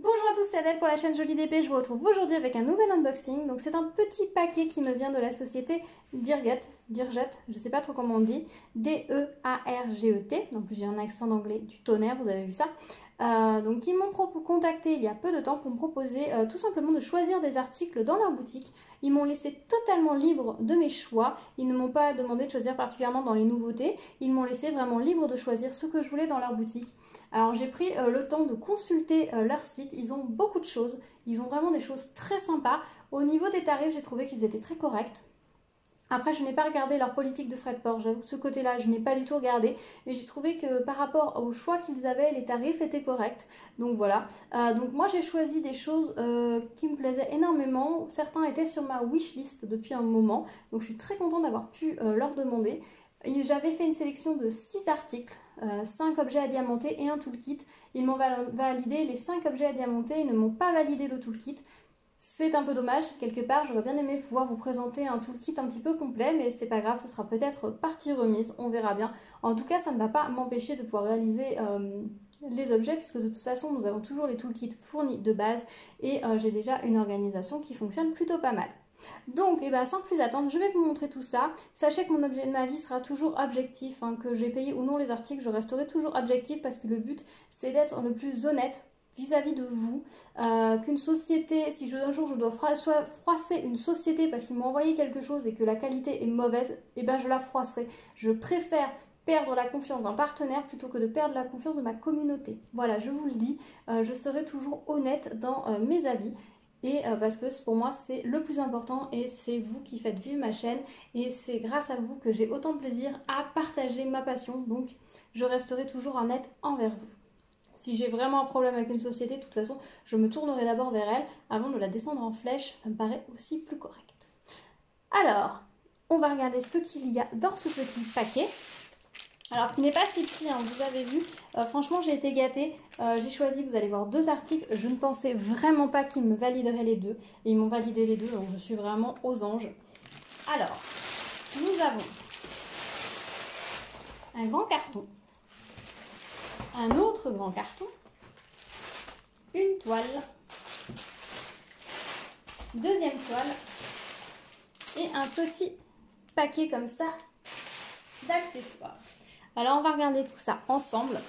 Bonjour à tous, c'est Adèle pour la chaîne Jolie DP. Je vous retrouve aujourd'hui avec un nouvel unboxing. Donc c'est un petit paquet qui me vient de la société Dirget, je sais pas trop comment on dit, D-E-A-R-G-E-T. Donc j'ai un accent d'anglais du tonnerre, vous avez vu ça. Donc ils m'ont contacté il y a peu de temps pour me proposer tout simplement de choisir des articles dans leur boutique. Ils m'ont laissé totalement libre de mes choix. Ils ne m'ont pas demandé de choisir particulièrement dans les nouveautés. Ils m'ont laissé vraiment libre de choisir ce que je voulais dans leur boutique. Alors j'ai pris le temps de consulter leur site, ils ont beaucoup de choses, ils ont vraiment des choses très sympas. Au niveau des tarifs, j'ai trouvé qu'ils étaient très corrects. Après, je n'ai pas regardé leur politique de frais de port, j'avoue que ce côté-là, je n'ai pas du tout regardé, mais j'ai trouvé que par rapport au choix qu'ils avaient, les tarifs étaient corrects. Donc voilà, donc moi j'ai choisi des choses qui me plaisaient énormément. Certains étaient sur ma wishlist depuis un moment, donc je suis très contente d'avoir pu leur demander. J'avais fait une sélection de 6 articles, 5 objets à diamanter et un toolkit. Ils m'ont validé les 5 objets à diamanter, ils ne m'ont pas validé le toolkit. C'est un peu dommage, quelque part, j'aurais bien aimé pouvoir vous présenter un toolkit un petit peu complet, mais c'est pas grave, ce sera peut-être partie remise, on verra bien. En tout cas, ça ne va pas m'empêcher de pouvoir réaliser les objets, puisque de toute façon, nous avons toujours les toolkits fournis de base, et j'ai déjà une organisation qui fonctionne plutôt pas mal. Donc, sans plus attendre, je vais vous montrer tout ça. Sachez que mon objet de ma vie sera toujours objectif, hein, que j'ai payé ou non les articles, je resterai toujours objectif parce que le but, c'est d'être le plus honnête vis-à-vis de vous, qu'une société, si un jour je dois froisser une société parce qu'ils m'ont envoyé quelque chose et que la qualité est mauvaise, je la froisserai. Je préfère perdre la confiance d'un partenaire plutôt que de perdre la confiance de ma communauté. Voilà, je vous le dis, je serai toujours honnête dans mes avis. Et parce que pour moi c'est le plus important et c'est vous qui faites vivre ma chaîne et c'est grâce à vous que j'ai autant de plaisir à partager ma passion, donc je resterai toujours honnête envers vous. Si j'ai vraiment un problème avec une société, de toute façon je me tournerai d'abord vers elle avant de la descendre en flèche, ça me paraît aussi plus correct. Alors, on va regarder ce qu'il y a dans ce petit paquet. Alors, qui n'est pas si petit, hein, vous avez vu. Franchement, j'ai été gâtée. J'ai choisi, vous allez voir, 2 articles. Je ne pensais vraiment pas qu'ils me valideraient les deux. Et ils m'ont validé les deux, donc je suis vraiment aux anges. Alors, nous avons un grand carton. Un autre grand carton. Une toile. Deuxième toile. Et un petit paquet comme ça d'accessoires. Alors on va regarder tout ça ensemble.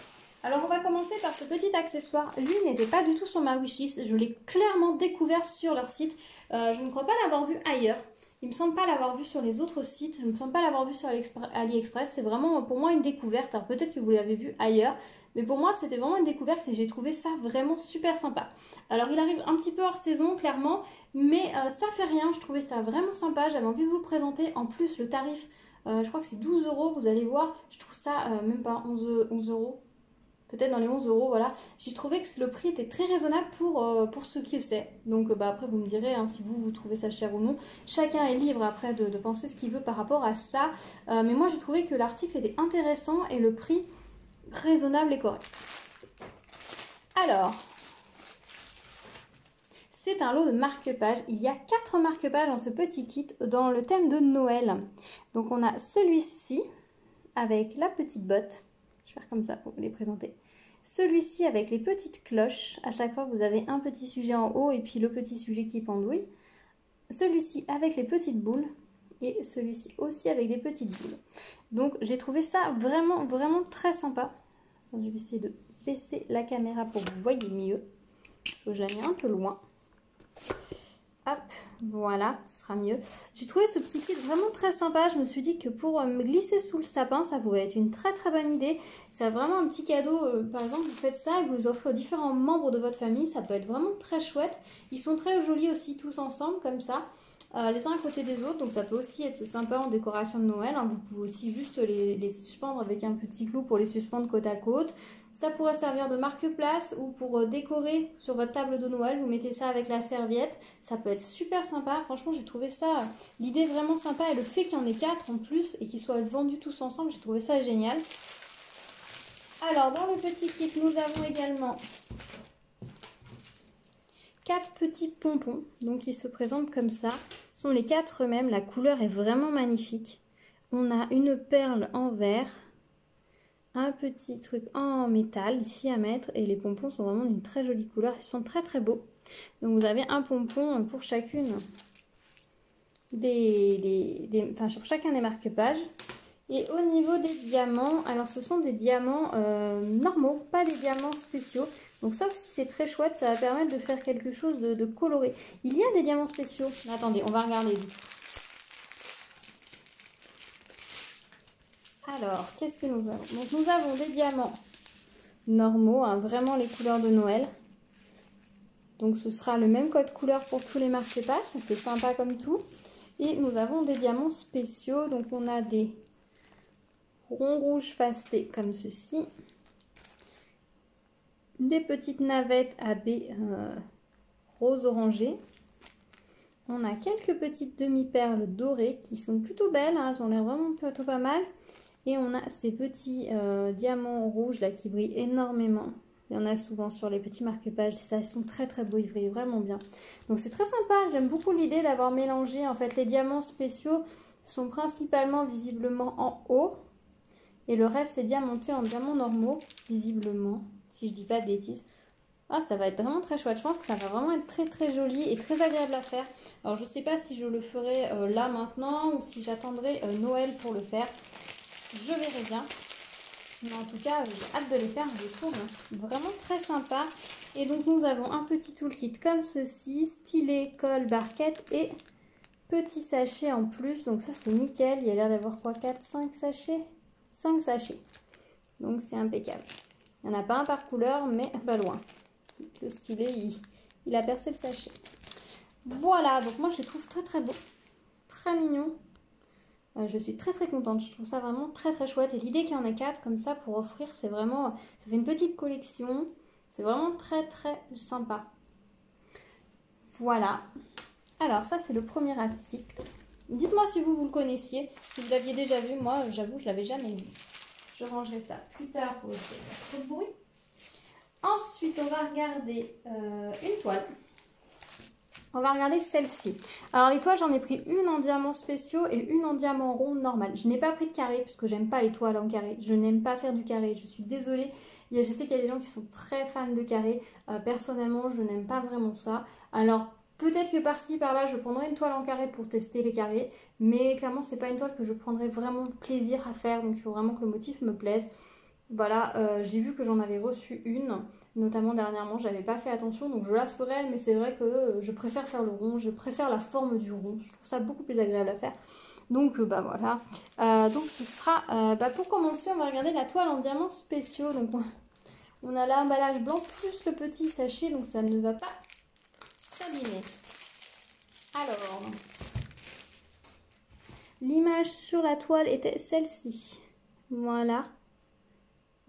Alors on va commencer par ce petit accessoire. Lui n'était pas du tout sur ma wishlist. Je l'ai clairement découvert sur leur site. Je ne crois pas l'avoir vu ailleurs. Il ne me semble pas l'avoir vu sur les autres sites. Je ne me semble pas l'avoir vu sur AliExpress. C'est vraiment pour moi une découverte. Alors peut-être que vous l'avez vu ailleurs. Mais pour moi c'était vraiment une découverte et j'ai trouvé ça vraiment super sympa. Alors il arrive un petit peu hors saison clairement. Mais ça fait rien. Je trouvais ça vraiment sympa. J'avais envie de vous le présenter. En plus le tarif... je crois que c'est 12 €, vous allez voir, je trouve ça même pas 11 €, peut-être dans les 11 €, voilà. J'ai trouvé que le prix était très raisonnable pour ce qu'il c'est. Donc après vous me direz hein, si vous trouvez ça cher ou non. Chacun est libre après de penser ce qu'il veut par rapport à ça. Mais moi j'ai trouvé que l'article était intéressant et le prix raisonnable et correct. Alors... c'est un lot de marque-pages. Il y a 4 marque-pages dans ce petit kit dans le thème de Noël. Donc on a celui-ci avec la petite botte. Je vais faire comme ça pour vous les présenter. Celui-ci avec les petites cloches. À chaque fois vous avez un petit sujet en haut et puis le petit sujet qui pendouille. Celui-ci avec les petites boules. Et celui-ci aussi avec des petites boules. Donc j'ai trouvé ça vraiment très sympa. Attends, je vais essayer de baisser la caméra pour que vous voyez mieux. Je la mets un peu loin. Hop, voilà, ce sera mieux. J'ai trouvé ce petit kit vraiment très sympa. Je me suis dit que pour me glisser sous le sapin, ça pouvait être une très bonne idée. C'est vraiment un petit cadeau. Par exemple, vous faites ça et vous offrez aux différents membres de votre famille. Ça peut être vraiment très chouette. Ils sont très jolis aussi tous ensemble, comme ça. Les uns à côté des autres, donc ça peut aussi être sympa en décoration de Noël, hein. Vous pouvez aussi juste les suspendre avec un petit clou pour les suspendre côte à côte. Ça pourrait servir de marque-place ou pour décorer sur votre table de Noël, vous mettez ça avec la serviette, ça peut être super sympa. Franchement j'ai trouvé ça, l'idée vraiment sympa et le fait qu'il y en ait 4 en plus et qu'ils soient vendus tous ensemble, j'ai trouvé ça génial. Alors dans le petit kit nous avons également 4 petits pompons, donc ils se présentent comme ça. Ce sont les 4 mêmes, la couleur est vraiment magnifique. On a une perle en vert, un petit truc en métal ici à mettre. Et les pompons sont vraiment d'une très jolie couleur. Ils sont très très beaux. Donc vous avez un pompon pour chacune enfin, sur chacun des marque-pages. Et au niveau des diamants, alors ce sont des diamants normaux, pas des diamants spéciaux. Donc ça aussi c'est très chouette, ça va permettre de faire quelque chose de coloré. Il y a des diamants spéciaux. Attendez, on va regarder du coup. Alors, qu'est-ce que nous avons? Donc nous avons des diamants normaux, hein, vraiment les couleurs de Noël. Donc ce sera le même code couleur pour tous les marque-pages, ça c'est sympa comme tout. Et nous avons des diamants spéciaux, donc on a des ronds rouges fastés comme ceci. Des petites navettes à baies rose orangé. On a quelques petites demi-perles dorées qui sont plutôt belles, hein, elles ont l'air vraiment plutôt pas mal. Et on a ces petits diamants rouges là qui brillent énormément. Il y en a souvent sur les petits marque-pages. Ça, ils sont très très beaux, ils brillent vraiment bien. Donc c'est très sympa. J'aime beaucoup l'idée d'avoir mélangé. En fait, les diamants spéciaux sont principalement visiblement en haut. Et le reste, c'est diamanté en diamants normaux, visiblement. Si je dis pas de bêtises. Ah, ça va être vraiment très chouette. Je pense que ça va vraiment être très très joli et très agréable à faire. Alors, je sais pas si je le ferai là maintenant ou si j'attendrai Noël pour le faire. Je verrai bien. Mais en tout cas, j'ai hâte de les faire. Je les trouve vraiment très sympa. Et donc, nous avons un petit toolkit comme ceci. Stylet, colle, barquette et petit sachet en plus. Donc ça, c'est nickel. Il y a l'air d'avoir quoi? 4, 5 sachets? 5 sachets. Donc, c'est impeccable. Il n'y en a pas un par couleur, mais pas loin. Le stylet, il a percé le sachet. Voilà. Donc, moi, je les trouve très, très beaux. Très mignons. Je suis très très contente, je trouve ça vraiment très très chouette. Et l'idée qu'il y en ait 4 comme ça pour offrir, c'est vraiment, ça fait une petite collection. C'est vraiment très très sympa. Voilà. Alors ça c'est le premier article. Dites-moi si vous le connaissiez, si vous l'aviez déjà vu. Moi j'avoue je l'avais jamais vu. Je rangerai ça plus tard pour essayer de faire trop de bruit. Ensuite on va regarder une toile. On va regarder celle-ci. Alors les toiles, j'en ai pris une en diamants spéciaux et une en diamant rond normal. Je n'ai pas pris de carré puisque j'aime pas les toiles en carré. Je n'aime pas faire du carré. Je suis désolée. Je sais qu'il y a des gens qui sont très fans de carré. Personnellement, je n'aime pas vraiment ça. Alors peut-être que par-ci, par-là, je prendrai une toile en carré pour tester les carrés. Mais clairement, c'est pas une toile que je prendrais vraiment plaisir à faire. Donc il faut vraiment que le motif me plaise. Voilà, j'ai vu que j'en avais reçu une. Notamment dernièrement, j'avais pas fait attention, donc je la ferai, mais c'est vrai que je préfère faire le rond, je préfère la forme du rond, je trouve ça beaucoup plus agréable à faire. Donc bah voilà, donc ce sera, pour commencer, on va regarder la toile en diamants spéciaux. Donc on a l'emballage blanc plus le petit sachet, donc ça ne va pas s'abîmer. Alors, l'image sur la toile était celle-ci, voilà.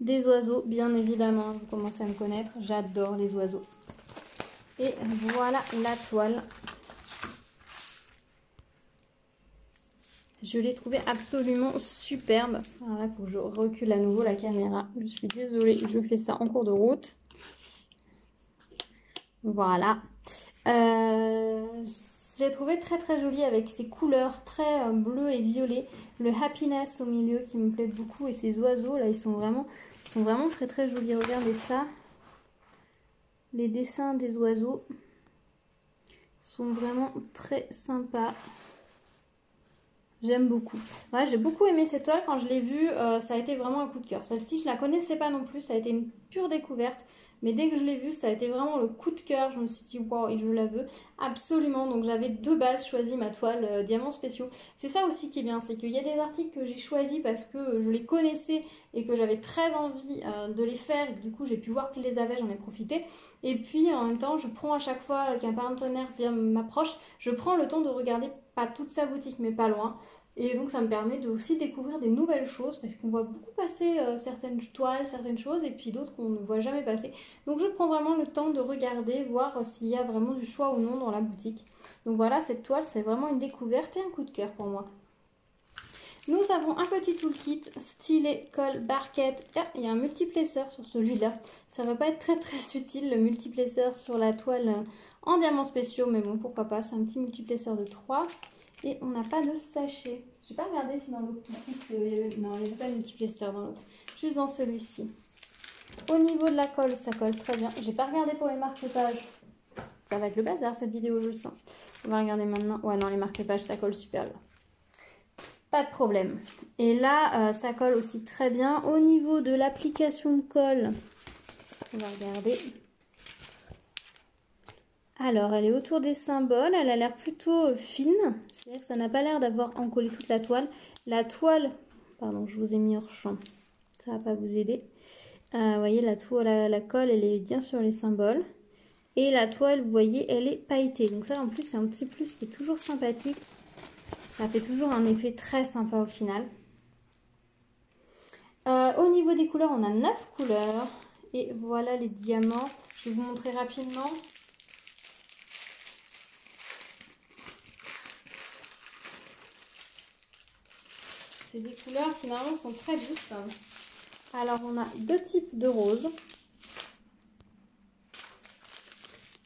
Des oiseaux, bien évidemment, vous commencez à me connaître, j'adore les oiseaux. Et voilà la toile. Je l'ai trouvée absolument superbe. Alors là, il faut que je recule à nouveau la caméra. Je suis désolée, je fais ça en cours de route. Voilà. J'ai trouvé très très jolie avec ses couleurs très bleu et violet. Le happiness au milieu qui me plaît beaucoup. Et ces oiseaux là, ils sont vraiment très très jolis. Regardez ça. Les dessins des oiseaux sont vraiment très sympas. J'aime beaucoup. Ouais, j'ai beaucoup aimé cette toile. Quand je l'ai vue, ça a été vraiment un coup de cœur. Celle-ci, je la connaissais pas non plus. Ça a été une pure découverte. Mais dès que je l'ai vue, ça a été vraiment le coup de cœur. Je me suis dit, waouh, je la veux absolument. Donc j'avais de base choisi ma toile diamants spéciaux. C'est ça aussi qui est bien. C'est qu'il y a des articles que j'ai choisis parce que je les connaissais et que j'avais très envie de les faire. Et que, du coup, j'ai pu voir qu'ils les avaient. J'en ai profité. Et puis, en même temps, je prends à chaque fois qu'un partenaire m'approche, je prends le temps de regarder pas toute sa boutique, mais pas loin. Et donc ça me permet de aussi découvrir des nouvelles choses parce qu'on voit beaucoup passer certaines toiles, certaines choses et puis d'autres qu'on ne voit jamais passer. Donc je prends vraiment le temps de regarder, voir s'il y a vraiment du choix ou non dans la boutique. Donc voilà, cette toile c'est vraiment une découverte et un coup de cœur pour moi. Nous avons un petit toolkit, stylet, colle, barquette. Ah, il y a un multiplaceur sur celui-là. Ça va pas être très très utile le multiplaceur sur la toile en diamants spéciaux, mais bon pourquoi pas, c'est un petit multiplaceur de 3. Et on n'a pas de sachet. J'ai pas regardé si dans l'autre toolkit il y avait... Non, il n'y avait pas de multiplaceur dans l'autre. plus dans celui-ci. Au niveau de la colle, ça colle très bien. J'ai pas regardé pour les marque-pages. Ça va être le bazar cette vidéo, je le sens. On va regarder maintenant. Ouais, non, les marque-pages, ça colle super bien. Pas de problème. Et là, ça colle aussi très bien. Au niveau de l'application de colle, on va regarder. Alors, elle est autour des symboles. Elle a l'air plutôt fine. C'est-à-dire que ça n'a pas l'air d'avoir encollé toute la toile. La toile, pardon, je vous ai mis hors champ. Ça va pas vous aider. Vous voyez, la toile, la colle, elle est bien sur les symboles. Et la toile, vous voyez, elle est pailletée. Donc ça, en plus, c'est un petit plus qui est toujours sympathique. Ça fait toujours un effet très sympa au final. Au niveau des couleurs, on a 9 couleurs. Et voilà les diamants. Je vais vous montrer rapidement. C'est des couleurs qui normalement sont très douces. Alors, on a 2 types de roses.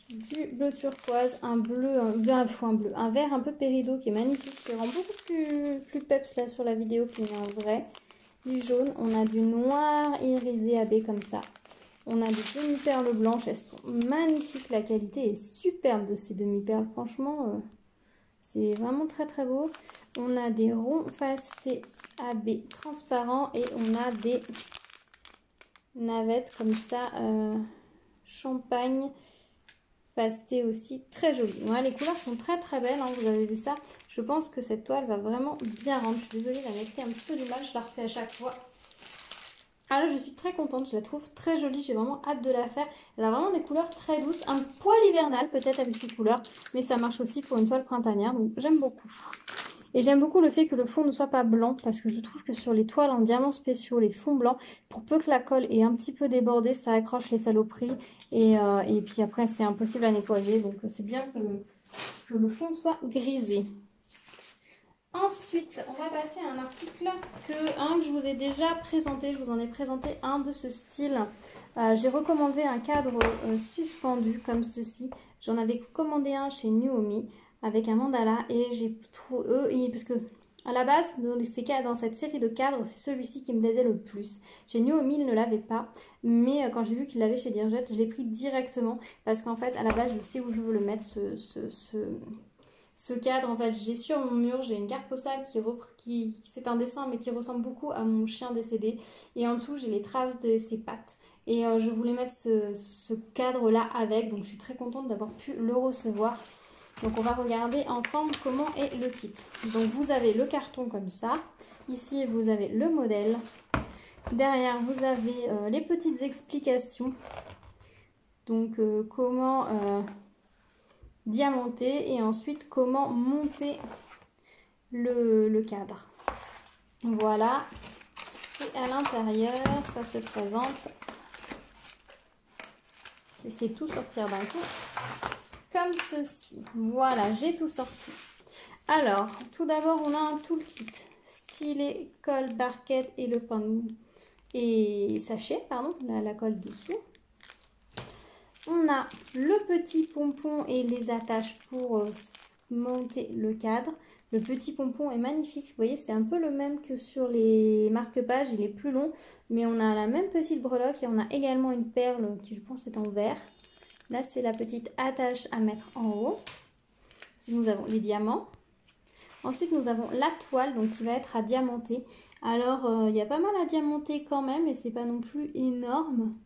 Du bleu turquoise, un bleu, un vert un peu péridot qui est magnifique, qui rend beaucoup plus peps là sur la vidéo qu'il est en vrai. Du jaune, on a du noir irisé AB comme ça. On a des demi-perles blanches, elles sont magnifiques, la qualité est superbe de ces demi-perles, franchement, c'est vraiment très très beau. On a des ronds fastés AB transparents et on a des navettes comme ça, champagne. Pasté aussi, très joli. Ouais, les couleurs sont très très belles, hein, vous avez vu ça. Je pense que cette toile va vraiment bien rendre. Je suis désolée, la mettre un petit peu du mal, je la refais à chaque fois. Ah là, je suis très contente, je la trouve très jolie, j'ai vraiment hâte de la faire. Elle a vraiment des couleurs très douces, un poil hivernal peut-être avec ces couleurs, mais ça marche aussi pour une toile printanière, donc j'aime beaucoup. Et j'aime beaucoup le fait que le fond ne soit pas blanc, parce que je trouve que sur les toiles en diamants spéciaux, les fonds blancs, pour peu que la colle ait un petit peu débordé, ça accroche les saloperies. Et puis après, c'est impossible à nettoyer, donc c'est bien que le fond soit grisé. Ensuite, on va passer à un article que je vous ai déjà présenté. Je vous en ai présenté un de ce style. J'ai recommandé un cadre suspendu comme ceci. J'en avais commandé un chez Nuomi avec un mandala et j'ai trouvé parce que à la base dans cette série de cadres, c'est celui-ci qui me plaisait le plus. Chez Nuomi, il ne l'avait pas, mais quand j'ai vu qu'il l'avait chez Dirjet, je l'ai pris directement parce qu'en fait, à la base, je sais où je veux le mettre ce cadre. En fait, j'ai sur mon mur, j'ai une carte postale qui c'est un dessin mais qui ressemble beaucoup à mon chien décédé. Et en dessous, j'ai les traces de ses pattes. Et je voulais mettre ce cadre-là avec, donc je suis très contente d'avoir pu le recevoir. Donc on va regarder ensemble comment est le kit. Donc vous avez le carton comme ça. Ici, vous avez le modèle. Derrière, vous avez les petites explications. Donc comment diamanter et ensuite comment monter le cadre. Voilà. Et à l'intérieur, ça se présente. J'essaie de tout sortir d'un coup. Comme ceci. Voilà, j'ai tout sorti. Alors, tout d'abord, on a un toolkit. Stylet, colle, barquette et le point et sachet, pardon, la colle dessous. On a le petit pompon et les attaches pour monter le cadre. Le petit pompon est magnifique. Vous voyez, c'est un peu le même que sur les marque-pages. Il est plus long, mais on a la même petite breloque et on a également une perle qui, je pense, est en vert. Là, c'est la petite attache à mettre en haut. Ensuite, nous avons les diamants. Ensuite, nous avons la toile, donc qui va être à diamanter. Alors, il y a pas mal à diamanter quand même, et c'est pas non plus énorme.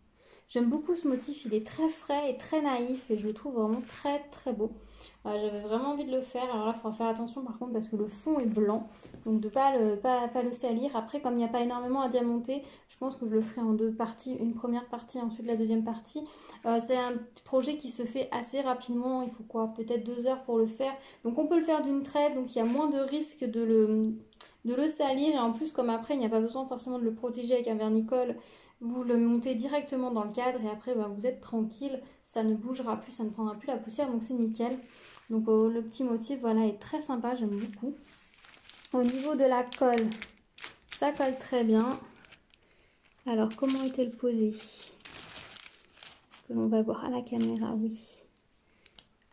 J'aime beaucoup ce motif, il est très frais et très naïf, et je le trouve vraiment très très beau. J'avais vraiment envie de le faire. Alors là, il faudra faire attention par contre parce que le fond est blanc, donc de pas le salir. Après, comme il n'y a pas énormément à diamanter, je pense que je le ferai en 2 parties, une première partie, ensuite la deuxième partie. C'est un projet qui se fait assez rapidement, il faut quoi, peut-être 2 heures pour le faire. Donc on peut le faire d'une traite, donc il y a moins de risque de le salir. Et en plus, comme après, il n'y a pas besoin forcément de le protéger avec un vernis-colle. Vous le montez directement dans le cadre et après vous êtes tranquille, ça ne bougera plus, ça ne prendra plus la poussière, donc c'est nickel. Donc le petit motif voilà est très sympa, j'aime beaucoup. Au niveau de la colle, ça colle très bien. Alors comment est-elle posée? Est-ce que l'on va voir à la caméra? Oui.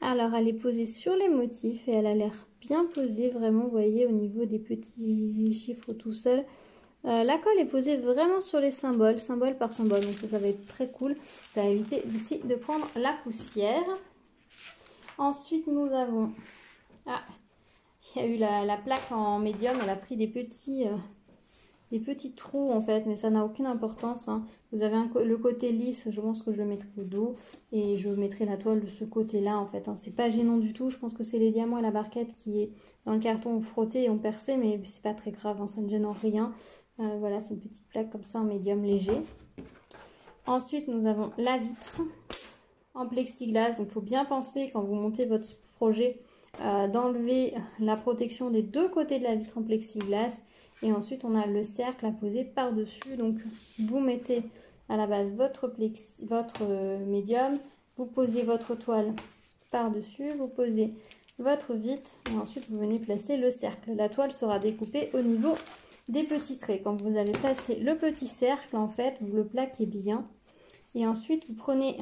Alors elle est posée sur les motifs et elle a l'air bien posée vraiment, vous voyez au niveau des petits chiffres tout seul. La colle est posée vraiment sur les symboles, symbole par symbole, donc ça va être très cool. Ça va éviter aussi de prendre la poussière. Ensuite, nous avons... Ah, il y a eu la plaque en médium, elle a pris des petits trous en fait, mais ça n'a aucune importance. Hein. Vous avez le côté lisse, je pense que je le mettrai au dos, et je mettrai la toile de ce côté-là en fait. Hein. C'est pas gênant du tout, je pense que c'est les diamants et la barquette qui est dans le carton ont frotté et ont percé, mais c'est pas très grave, hein, ça ne gêne en rien. Voilà, c'est une petite plaque comme ça en médium léger. Ensuite, nous avons la vitre en plexiglas, donc il faut bien penser quand vous montez votre projet d'enlever la protection des deux côtés de la vitre en plexiglas. Et ensuite, on a le cercle à poser par-dessus. Donc, vous mettez à la base votre médium, vous posez votre toile par-dessus, vous posez votre vitre et ensuite, vous venez placer le cercle. La toile sera découpée au niveau des petits traits. Quand vous avez placé le petit cercle, en fait, vous le plaquez bien. Et ensuite, vous prenez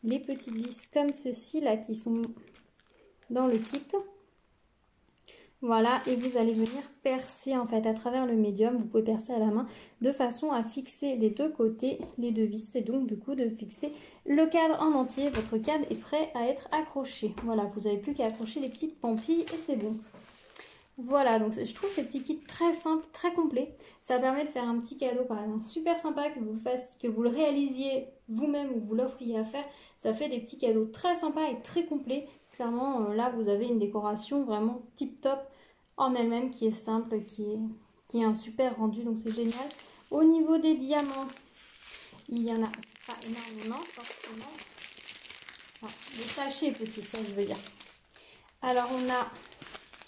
les petites vis comme ceci, là, qui sont dans le kit. Voilà, et vous allez venir percer en fait à travers le médium. Vous pouvez percer à la main de façon à fixer des deux côtés les deux vis. Et donc du coup de fixer le cadre en entier. Votre cadre est prêt à être accroché. Voilà, vous n'avez plus qu'à accrocher les petites pampilles et c'est bon. Voilà, donc je trouve ces petits kits très simples, très complets. Ça permet de faire un petit cadeau par exemple super sympa que vous le réalisiez vous-même ou vous l'offriez à faire. Ça fait des petits cadeaux très sympas et très complets. Clairement, là, vous avez une décoration vraiment tip-top en elle-même qui est simple, qui est un super rendu, donc c'est génial. Au niveau des diamants, il y en a pas énormément, forcément. Enfin, des sachets petits, ça je veux dire. Alors,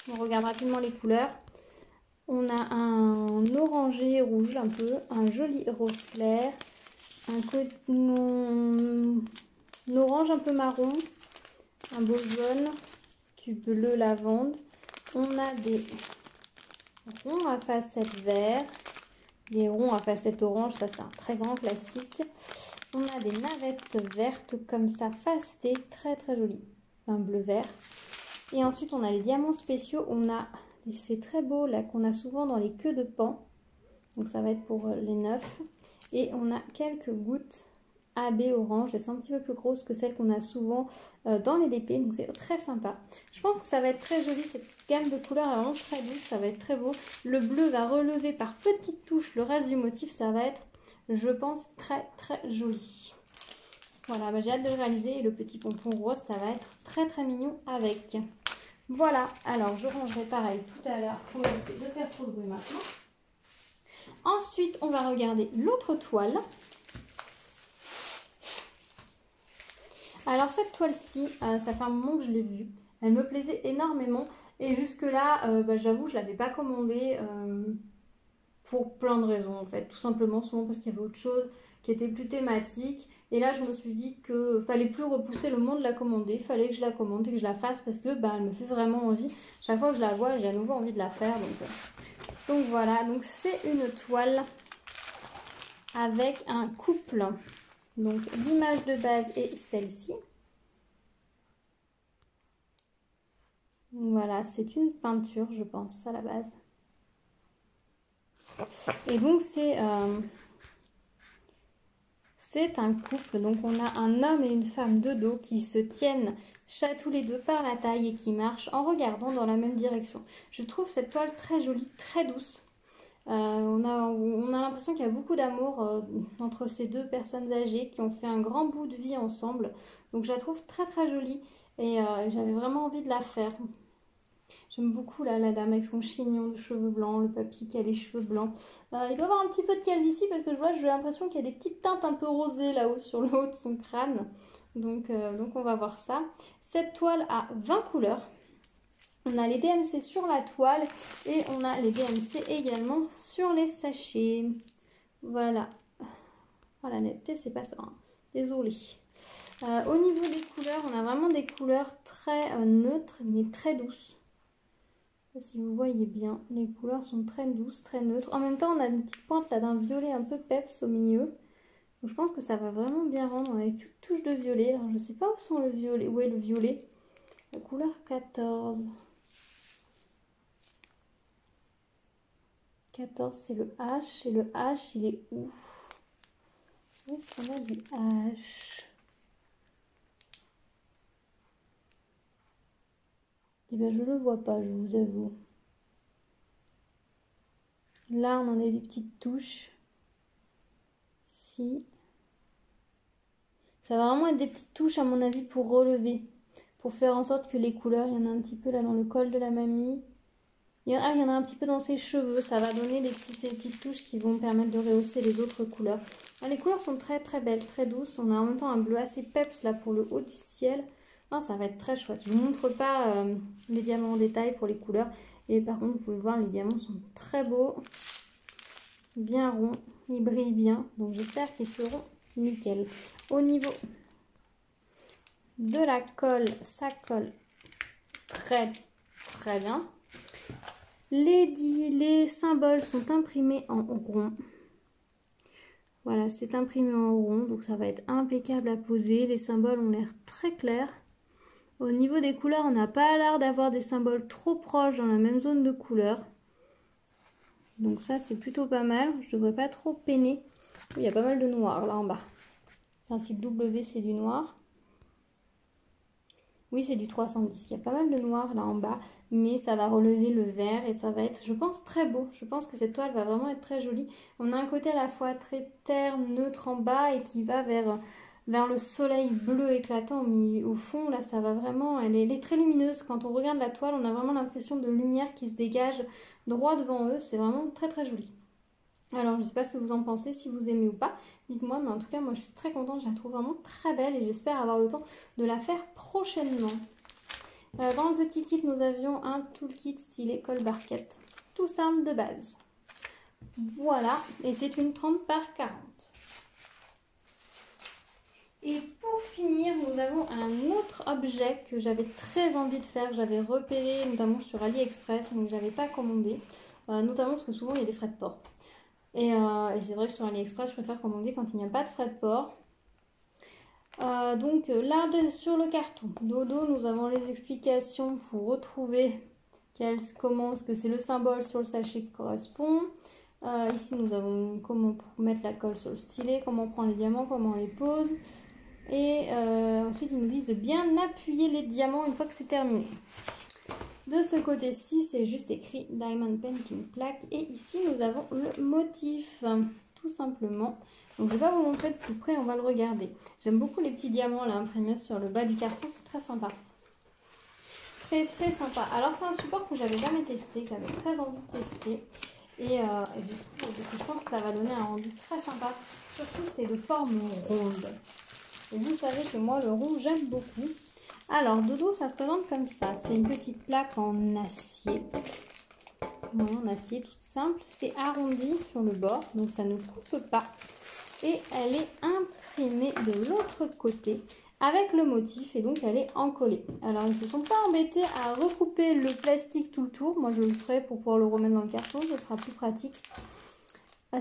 on regarde rapidement les couleurs. On a un orangé rouge un peu, un joli rose clair, un orange un peu marron, un beau jaune, du bleu lavande. On a des ronds à facettes vert, des ronds à facettes orange, ça c'est un très grand classique. On a des navettes vertes comme ça, facetées, très très jolies, un bleu vert. Et ensuite on a les diamants spéciaux, on a c'est très beau là qu'on a souvent dans les queues de pan, donc ça va être pour les neufs. Et on a quelques gouttes AB orange, elles sont un petit peu plus grosses que celles qu'on a souvent dans les DP, donc c'est très sympa. Je pense que ça va être très joli, cette gamme de couleurs est vraiment très douce, ça va être très beau. Le bleu va relever par petites touches le reste du motif, ça va être, je pense, très très joli. Voilà, bah, j'ai hâte de le réaliser et le petit pompon rose, ça va être très très mignon avec. Voilà, alors je rangerai pareil tout à l'heure pour éviter de faire trop de bruit maintenant. Ensuite, on va regarder l'autre toile. Alors cette toile-ci, ça fait un moment que je l'ai vue. Elle me plaisait énormément. Et jusque-là, j'avoue, je ne l'avais pas commandée pour plein de raisons en fait. Tout simplement, souvent parce qu'il y avait autre chose qui était plus thématique. Et là, je me suis dit qu'il fallait plus repousser le moment de la commander. Il fallait que je la commande et que je la fasse parce que elle me fait vraiment envie. Chaque fois que je la vois, j'ai à nouveau envie de la faire. Donc voilà, donc c'est une toile avec un couple. Donc l'image de base est celle-ci. Voilà, c'est une peinture, je pense, à la base. Et donc c'est un couple. Donc on a un homme et une femme de dos qui se tiennent tous les deux par la taille et qui marchent en regardant dans la même direction. Je trouve cette toile très jolie, très douce. On a l'impression qu'il y a beaucoup d'amour entre ces deux personnes âgées qui ont fait un grand bout de vie ensemble. Donc je la trouve très très jolie et j'avais vraiment envie de la faire. J'aime beaucoup la dame avec son chignon de cheveux blancs, le papy qui a les cheveux blancs. Il doit avoir un petit peu de calvitie parce que j'ai l'impression qu'il y a des petites teintes un peu rosées là-haut sur le haut de son crâne. Donc on va voir ça. Cette toile a 20 couleurs. On a les DMC sur la toile et on a les DMC également sur les sachets. Voilà. Oh, la netteté, c'est pas ça. Hein. Désolée. Au niveau des couleurs, on a vraiment des couleurs très neutres mais très douces. Je sais pas si vous voyez bien, les couleurs sont très douces, très neutres. En même temps, on a une petite pointe là d'un violet un peu peps au milieu. Donc, je pense que ça va vraiment bien rendre avec toute touche de violet. Alors, je sais pas où sont le violet. Où est le violet? La couleur 14. 14, c'est le H. Et le H, il est où? Où est-ce qu'on a du H? Eh bien, je ne le vois pas, je vous avoue. Là, on en a des petites touches. Ici. Ça va vraiment être des petites touches, à mon avis, pour relever. Pour faire en sorte que les couleurs, il y en a un petit peu là dans le col de la mamie. Il y en a un petit peu dans ses cheveux. Ça va donner ces petites touches qui vont permettre de rehausser les autres couleurs. Alors, les couleurs sont très très belles, très douces. On a en même temps un bleu assez peps là pour le haut du ciel. Non, ça va être très chouette. Je ne vous montre pas les diamants en détail pour les couleurs. Et par contre, vous pouvez voir, les diamants sont très beaux. Bien ronds. Ils brillent bien. Donc j'espère qu'ils seront nickel. Au niveau de la colle, ça colle très très bien. Les symboles sont imprimés en rond. Voilà, c'est imprimé en rond, donc ça va être impeccable à poser. Les symboles ont l'air très clairs. Au niveau des couleurs, on n'a pas l'air d'avoir des symboles trop proches dans la même zone de couleur. Donc ça, c'est plutôt pas mal. Je devrais pas trop peiner. Il y a pas mal de noir là en bas. Enfin, si le W, c'est du noir. Oui, c'est du 310. Il y a pas mal de noir là en bas, mais ça va relever le vert et ça va être, je pense, très beau. Je pense que cette toile va vraiment être très jolie. On a un côté à la fois très terre, neutre en bas et qui va vers le soleil bleu éclatant au fond. Là, ça va vraiment, elle est très lumineuse. Quand on regarde la toile, on a vraiment l'impression de lumière qui se dégage droit devant eux. C'est vraiment très très joli. Alors, je ne sais pas ce que vous en pensez, si vous aimez ou pas. Dites-moi, mais en tout cas, moi, je suis très contente. Je la trouve vraiment très belle et j'espère avoir le temps de la faire prochainement. Dans le petit kit, nous avions un toolkit stylé colle barquette. Tout simple de base. Voilà, et c'est une 30 par 40. Et pour finir, nous avons un autre objet que j'avais très envie de faire. J'avais repéré notamment sur AliExpress, mais que je n'avais pas commandé. Notamment parce que souvent, il y a des frais de port. Et c'est vrai que sur AliExpress, je préfère commander quand il n'y a pas de frais de port. Donc là, sur le carton, dodo, nous avons les explications pour retrouver comment ce que c'est le symbole sur le sachet qui correspond. Ici, nous avons comment mettre la colle sur le stylet, comment prendre les diamants, comment on les pose. Et ensuite, ils nous disent de bien appuyer les diamants une fois que c'est terminé. De ce côté-ci, c'est juste écrit Diamond Painting Plaque. Et ici, nous avons le motif, tout simplement. Donc, je ne vais pas vous montrer de plus près, on va le regarder. J'aime beaucoup les petits diamants là imprimés sur le bas du carton, c'est très sympa. Très, très sympa. Alors, c'est un support que j'avais jamais testé, que j'avais très envie de tester. Et parce que je pense que ça va donner un rendu très sympa. Surtout, c'est de forme ronde. Et vous savez que moi, le rond, j'aime beaucoup. Alors, dodo, ça se présente comme ça. C'est une petite plaque en acier. Voilà, en acier, toute simple. C'est arrondi sur le bord, donc ça ne coupe pas. Et elle est imprimée de l'autre côté avec le motif et donc elle est encollée. Alors, ils ne se sont pas embêtés à recouper le plastique tout le tour. Moi, je le ferai pour pouvoir le remettre dans le carton. Ce sera plus pratique.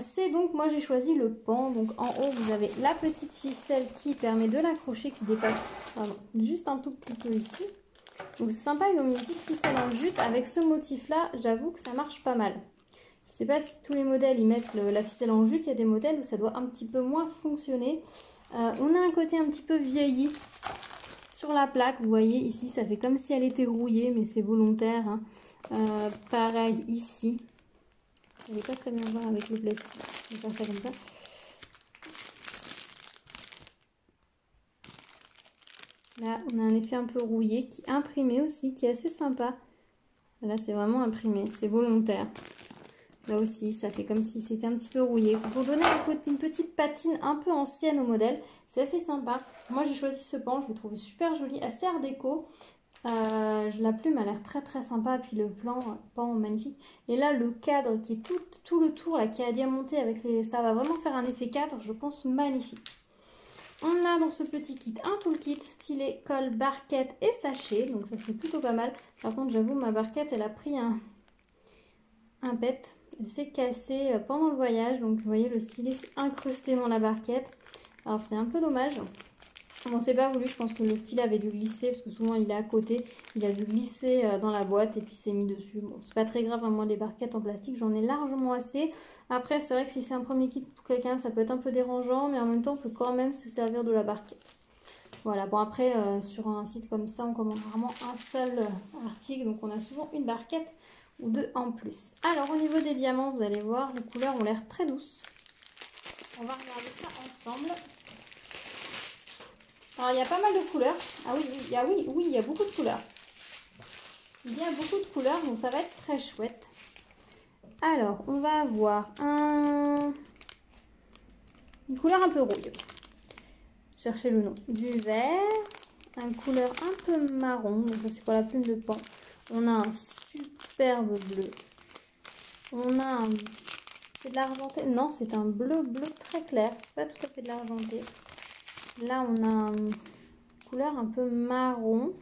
C'est donc, moi j'ai choisi le pan. Donc en haut vous avez la petite ficelle qui permet de l'accrocher, qui dépasse juste un tout petit peu ici. Donc c'est sympa, ils ont mis une petite ficelle en jute avec ce motif là. J'avoue que ça marche pas mal. Je sais pas si tous les modèles ils mettent la ficelle en jute. Il y a des modèles où ça doit un petit peu moins fonctionner. On a un côté un petit peu vieilli sur la plaque. Vous voyez ici ça fait comme si elle était rouillée, mais c'est volontaire, hein. Pareil ici. Ça n'est pas très bien voir avec le plastique. Je vais faire ça comme ça. Là, on a un effet un peu rouillé, imprimé aussi, qui est assez sympa. Là, c'est vraiment imprimé, c'est volontaire. Là aussi, ça fait comme si c'était un petit peu rouillé. Pour donner une petite patine un peu ancienne au modèle, c'est assez sympa. Moi, j'ai choisi ce pan, je le trouve super joli, assez art déco. La plume a l'air très très sympa, puis le pan magnifique. Et là le cadre qui est tout le tour là, qui a diamanté avec ça va vraiment faire un effet cadre, je pense, magnifique. On a dans ce petit kit un toolkit stylé colle, barquette et sachet, donc ça c'est plutôt pas mal. Par contre j'avoue ma barquette elle a pris un pet, elle s'est cassée pendant le voyage, donc vous voyez le stylet s'est incrusté dans la barquette. Alors c'est un peu dommage. Bon, c'est pas voulu, je pense que le stylet avait dû glisser, parce que souvent il est à côté. Il a dû glisser dans la boîte et puis c'est mis dessus. Bon, c'est pas très grave, hein, moi les barquettes en plastique, j'en ai largement assez. Après, c'est vrai que si c'est un premier kit pour quelqu'un, ça peut être un peu dérangeant, mais en même temps, on peut quand même se servir de la barquette. Voilà, bon après, sur un site comme ça, on commande rarement un seul article, donc on a souvent une barquette ou deux en plus. Alors, au niveau des diamants, vous allez voir, les couleurs ont l'air très douces. On va regarder ça ensemble. Alors, il y a pas mal de couleurs. Ah oui, il y a beaucoup de couleurs. Il y a beaucoup de couleurs, donc ça va être très chouette. Alors, on va avoir une couleur un peu rouille. Cherchez le nom. Du vert, une couleur un peu marron. Donc ça, c'est pour la plume de pan. On a un superbe bleu. On a un... C'est de l'argenté? Non, c'est un bleu très clair. C'est pas tout à fait de l'argenté. Là, on a une couleur un peu marron.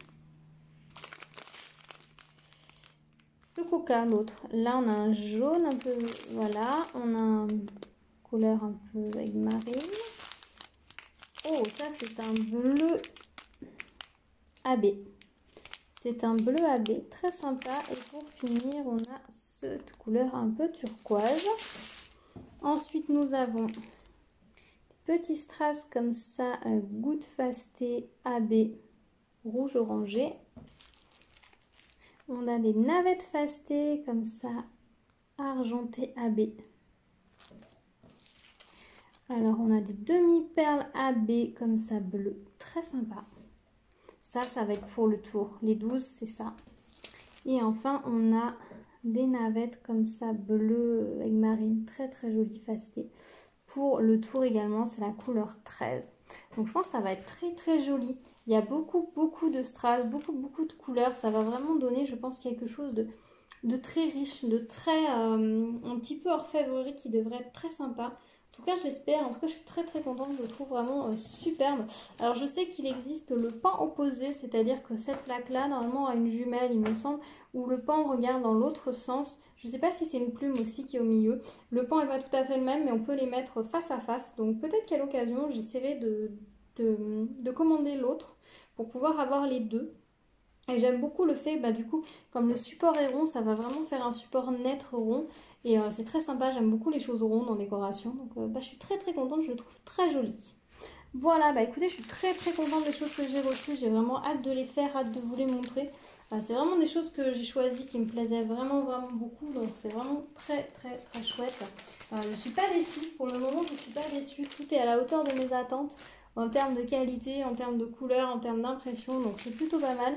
Le coca, l'autre. Là, on a un jaune un peu... Voilà. On a une couleur un peu avec marine. Oh, ça, c'est un bleu AB. C'est un bleu AB, très sympa. Et pour finir, on a cette couleur un peu turquoise. Ensuite, nous avons des petits strass comme ça, goutte fastée AB rouge orangé. On a des navettes fastées comme ça, argenté AB. Alors, on a des demi-perles AB comme ça, bleu, très sympa. Ça va être pour le tour. Les 12, c'est ça. Et enfin, on a des navettes comme ça, bleu avec marine, très joli fasté. Pour le tour également, c'est la couleur 13. Donc, je pense que ça va être très joli. Il y a beaucoup de strass, beaucoup de couleurs. Ça va vraiment donner, je pense, quelque chose de très riche, de très... un petit peu orfèvrerie qui devrait être très sympa. En tout cas, je l'espère. En tout cas, je suis très contente. Je le trouve vraiment superbe. Alors, je sais qu'il existe le pan opposé, c'est-à-dire que cette plaque-là, normalement, a une jumelle, il me semble, où le pan regarde dans l'autre sens. Je ne sais pas si c'est une plume aussi qui est au milieu. Le pan n'est pas tout à fait le même, mais on peut les mettre face à face. Donc, peut-être qu'à l'occasion, j'essaierai de commander l'autre pour pouvoir avoir les deux. Et j'aime beaucoup le fait, du coup, comme le support est rond, ça va vraiment faire un support net rond. Et c'est très sympa, j'aime beaucoup les choses rondes en décoration. Donc je suis très contente, je le trouve très joli. Voilà, écoutez, je suis très contente des choses que j'ai reçues. J'ai vraiment hâte de les faire, hâte de vous les montrer. C'est vraiment des choses que j'ai choisies qui me plaisaient vraiment beaucoup. Donc c'est vraiment très chouette. Je ne suis pas déçue, pour le moment je ne suis pas déçue. Tout est à la hauteur de mes attentes en termes de qualité, en termes de couleur, en termes d'impression. Donc c'est plutôt pas mal.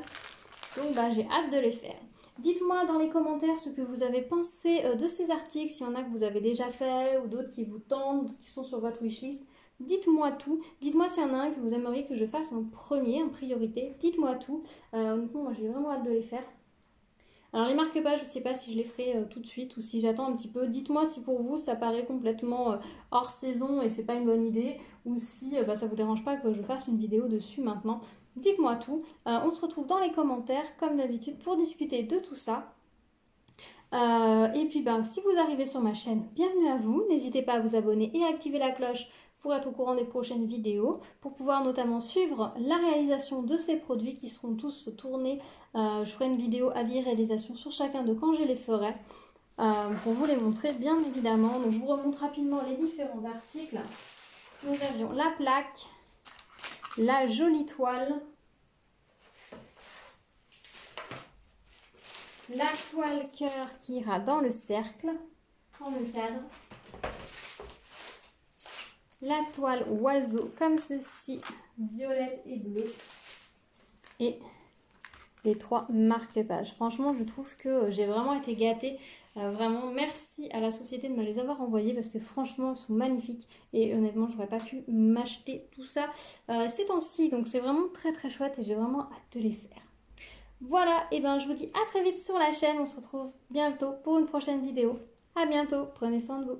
Donc j'ai hâte de les faire. Dites-moi dans les commentaires ce que vous avez pensé de ces articles, s'il y en a que vous avez déjà fait ou d'autres qui vous tentent, d'autres qui sont sur votre wishlist. Dites-moi tout. Dites-moi s'il y en a un que vous aimeriez que je fasse en premier, en priorité. Dites-moi tout. Honnêtement, moi j'ai vraiment hâte de les faire. Alors les marque-pages, je ne sais pas si je les ferai tout de suite ou si j'attends un petit peu. Dites-moi si pour vous ça paraît complètement hors saison et c'est pas une bonne idée, ou si ça vous dérange pas que je fasse une vidéo dessus maintenant. Dites-moi tout. On se retrouve dans les commentaires comme d'habitude pour discuter de tout ça. Et puis si vous arrivez sur ma chaîne, bienvenue à vous. N'hésitez pas à vous abonner et à activer la cloche pour être au courant des prochaines vidéos, pour pouvoir notamment suivre la réalisation de ces produits qui seront tous tournés. Je ferai une vidéo avis réalisation sur chacun de quand je les ferai, pour vous les montrer bien évidemment. Donc je vous remonte rapidement les différents articles. Nous avions la plaque, la jolie toile, la toile cœur qui ira dans le cercle, dans le cadre, la toile oiseau comme ceci, violette et bleue, et les 3 marque-pages. Franchement, je trouve que j'ai vraiment été gâtée. Vraiment, merci à la société de me les avoir envoyés parce que franchement, ils sont magnifiques. Et honnêtement, j'aurais pas pu m'acheter tout ça ces temps-ci. Donc, c'est vraiment très chouette et j'ai vraiment hâte de les faire. Voilà, et je vous dis à très vite sur la chaîne. On se retrouve bientôt pour une prochaine vidéo. À bientôt, prenez soin de vous.